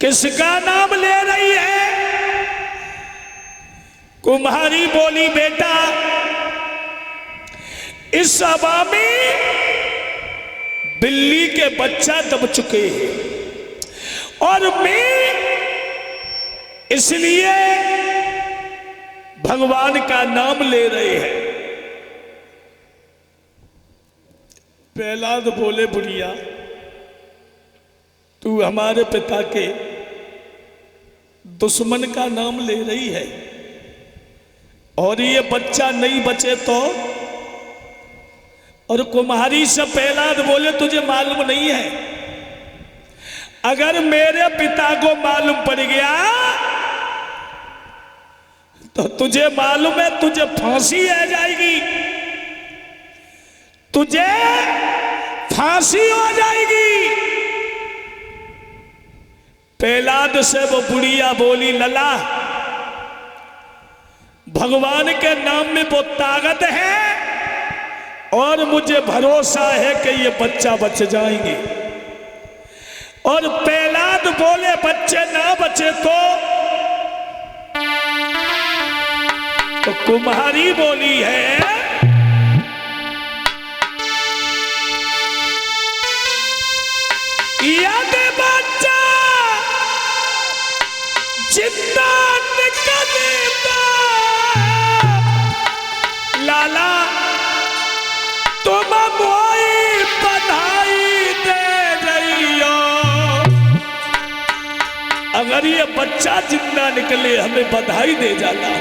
किसका नाम ले रही है? कुम्हारी बोली, बेटा इस सभा में बिल्ली के बच्चा दब चुके हैं और मैं इसलिए भगवान का नाम ले रहे हैं। प्रहलाद बोले, बुढ़िया तू हमारे पिता के दुश्मन का नाम ले रही है और ये बच्चा नहीं बचे तो? और कुम्हारी से प्रहलाद बोले, तुझे मालूम नहीं है, अगर मेरे पिता को मालूम पड़ गया तो तुझे मालूम है तुझे फांसी आ जाएगी, तुझे फांसी हो जाएगी। प्रहलाद से वो बुढ़िया बोली, लला भगवान के नाम में वो ताकत है और मुझे भरोसा है कि ये बच्चा बच जाएंगे। और प्रहलाद बोले, बच्चे ना बचे तो कुम्हारी बोली है, यदि बच्चा जिंदा निकलेगा लाला तुम मोई बधाई दे रही हो। अगर ये बच्चा जिंदा निकले हमें बधाई दे जाना,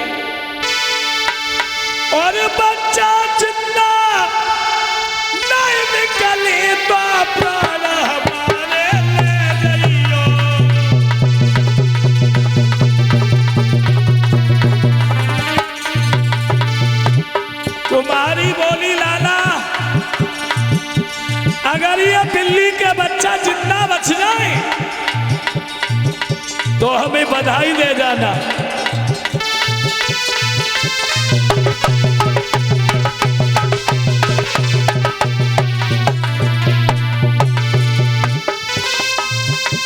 और बच्चा जिंदा नहीं निकले तो प्राण हमारे ले जाइयो। कुमारी बोली, लाला अगर ये बिल्ली के बच्चा जिंदा बच जाए तो हमें बधाई दे जाना।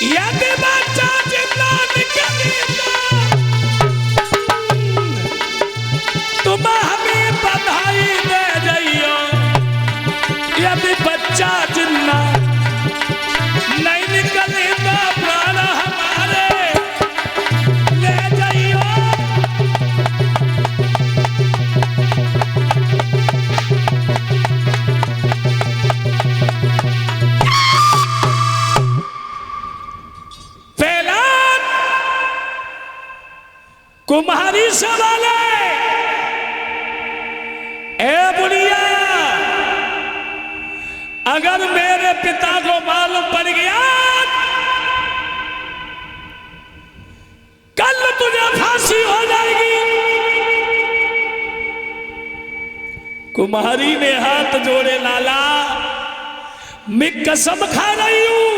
यदि बच्चा जिंदा निकलेगा तुम हमें बधाई दे जाइयो। यदि बच्चा जिंदा नहीं निकलेगा प्राण हमारे ले जाइयो। कुम्हारी से बोले, ए बुढ़िया अगर मेरे पिता को मालूम पड़ गया कल तुझे फांसी हो जाएगी। कुम्हारी ने हाथ जोड़े, लाला मैं कसम खा रही हूं,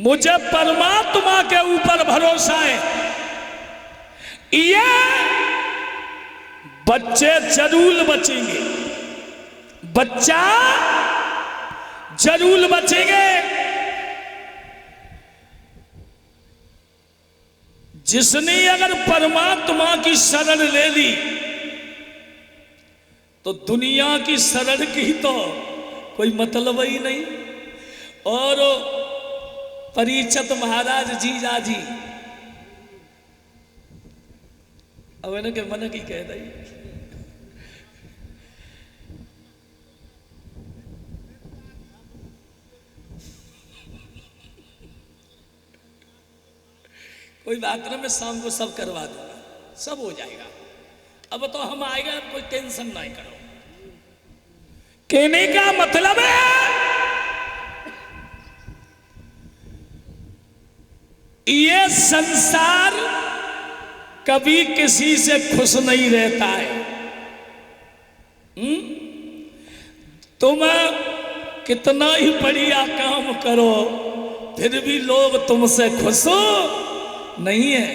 मुझे परमात्मा के ऊपर भरोसा है, ये बच्चे जरूर बचेंगे, बच्चा जरूर बचेंगे। जिसने अगर परमात्मा की शरण ले ली तो दुनिया की शरण की तो कोई मतलब ही नहीं। और परीक्षित महाराज जीजा जी अब के मन की कह रही, कोई बात ना, मैं शाम को सब करवा दूंगा, सब हो जाएगा। अब तो हम आएगा, कोई टेंशन नहीं करो। कहने का मतलब है ये संसार कभी किसी से खुश नहीं रहता है। तुम कितना ही बढ़िया काम करो फिर भी लोग तुमसे खुश नहीं है,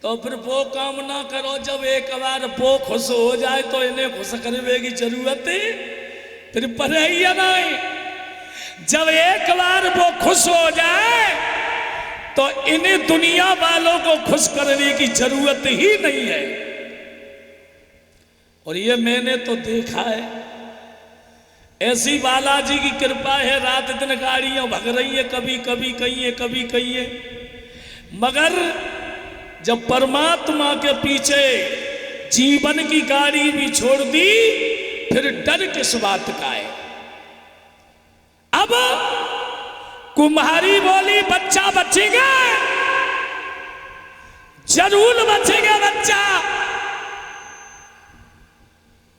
तो फिर वो काम ना करो। जब एक बार वो खुश हो जाए तो इन्हें खुश करने की जरूरत है फिर पड़े ही नहीं। जब एक बार वो खुश हो जाए तो इन्हें दुनिया वालों को खुश करने की जरूरत ही नहीं है। और ये मैंने तो देखा है, ऐसी बालाजी की कृपा है, रात दिन गाड़ियां भग रही है, कभी कभी कहीं कभी कहीं, मगर जब परमात्मा के पीछे जीवन की गाड़ी भी छोड़ दी फिर डर किस बात का है। अब कुम्हारी बोली बच्चा बचेगा, जरूर बचेगा बच्चा।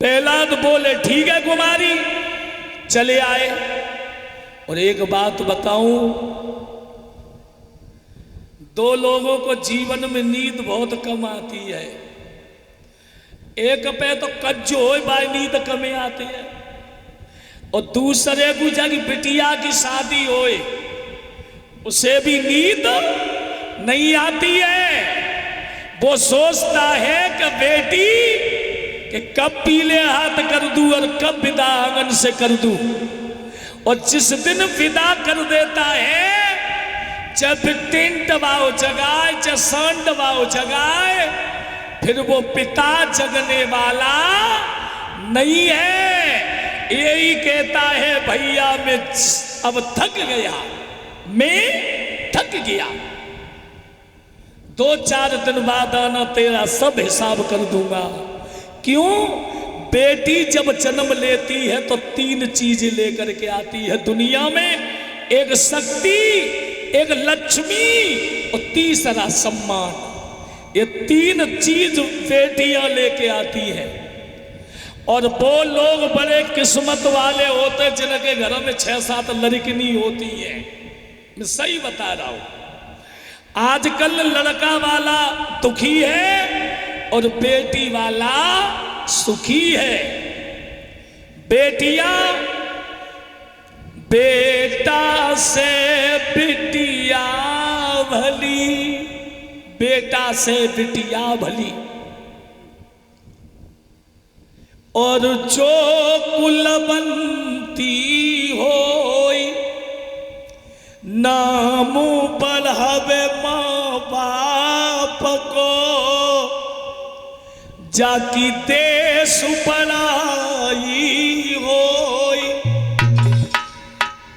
प्रहलाद बोले ठीक है कुमारी, चले आए। और एक बात बताऊं, दो लोगों को जीवन में नींद बहुत कम आती है। एक पे तो कज्जो हो बाई नींद कम आती है, और दूसरे को जाके बिटिया की शादी होए उसे भी नींद नहीं आती है। वो सोचता है कि बेटी कि कब पीले हाथ कर दूं और कब विदा आंगन से कर दूं। और जिस दिन विदा कर देता है, चाहे टेंट वाओ जगाए चाहे सांड वाओ जगाए, फिर वो पिता जगने वाला नहीं है। यही कहता है भैया मैं अब थक गया, मैं थक गया, 2-4 दिन बाद आना, तेरा सब हिसाब कर दूंगा। क्यों? बेटी जब जन्म लेती है तो 3 चीज लेकर के आती है दुनिया में, एक शक्ति, एक लक्ष्मी और तीसरा सम्मान। ये 3 चीज बेटियां लेके आती है। और वो लोग बड़े किस्मत वाले होते जिनके घर में 6-7 लड़किनी होती है। मैं सही बता रहा हूं। आजकल लड़का वाला दुखी है और बेटी वाला सुखी है। बेटियां बेटा से बिटिया भली, बेटा से बिटिया भली। और जो कुलवंती होई, नाम बढ़ावे माँ बाप को, जाकी देश बड़ाई होई।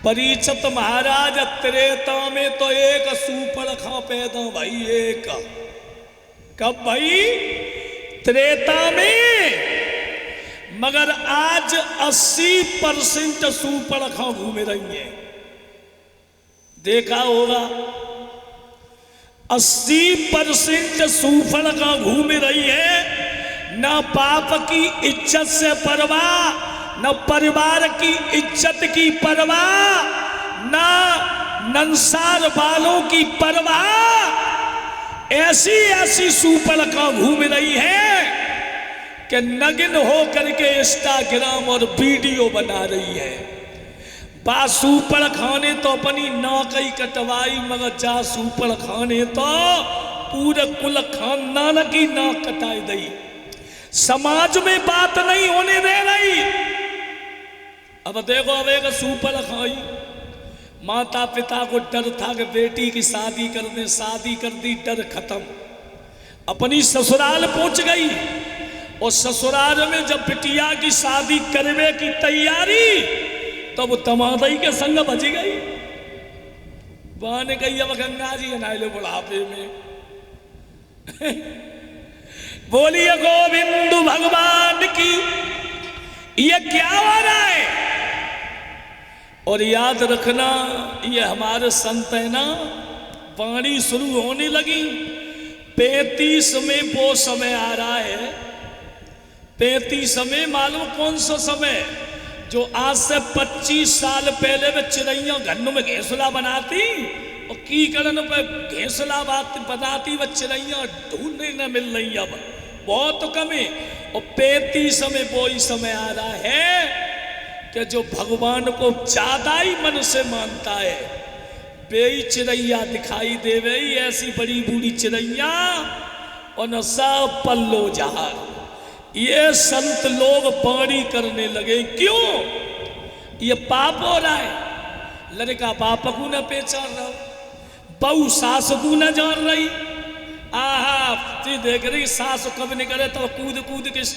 परीक्षित महाराज त्रेता में तो एक सूपड़खा पैदा भाई, एक। कब भाई? त्रेता में। मगर आज 80% सूपड़खा घूमे रही है। देखा होगा 80% सूपड़खा घूम रही है। ना बाप की इज्जत से परवाह, न परिवार की इज्जत की परवाह, ना नंसार वालों की परवाह। ऐसी ऐसी सूपड़खा घूम रही है कि नग्न हो करके इंस्टाग्राम और वीडियो बना रही है। सूपड़ खाने तो अपनी नाक ही कटवाई, मगर जा सूपड़ खाने तो पूरे कुल खानदान की नाक कटाई दी। समाज में बात नहीं होने दे रही। अब देखो, अब एक सूपड़ खाई, माता पिता को डर था कि बेटी की शादी कर दे, शादी कर दी, डर खत्म। अपनी ससुराल पहुंच गई और ससुराल में जब बिटिया की शादी करने की तैयारी, तब तमादई के संग बच गई। बहन गई अब गंगा जी नहा लो बुढ़ापे में। बोलिए गोविंद भगवान की। ये क्या हो रहा है? और याद रखना, ये हमारे संत है ना, वाणी शुरू होने लगी। 35 में वो समय आ रहा है। 35 में मालूम कौन सा समय? जो आज से 25 साल पहले में चिड़ैया घन्नों में घोंसला बनाती और कीकड़न पे घोंसला बनाती, वह चिड़ैया ढूंढने न मिल रही, अब बहुत कम है। और 35 में वो ही समय आ रहा है कि जो भगवान को ज्यादा ही मन से मानता है, बेई चिड़ैया दिखाई दे गई, ऐसी बड़ी बूढ़ी चिड़ैया और न सब पल्लो जहाज। ये संत लोग पानी करने लगे। क्यों? ये पाप हो रहा है। लड़का बाप को न पहचान रहा, बहू सास को न जान रही। आहा, तू देख रही सास कब निकले तो कूद कूद के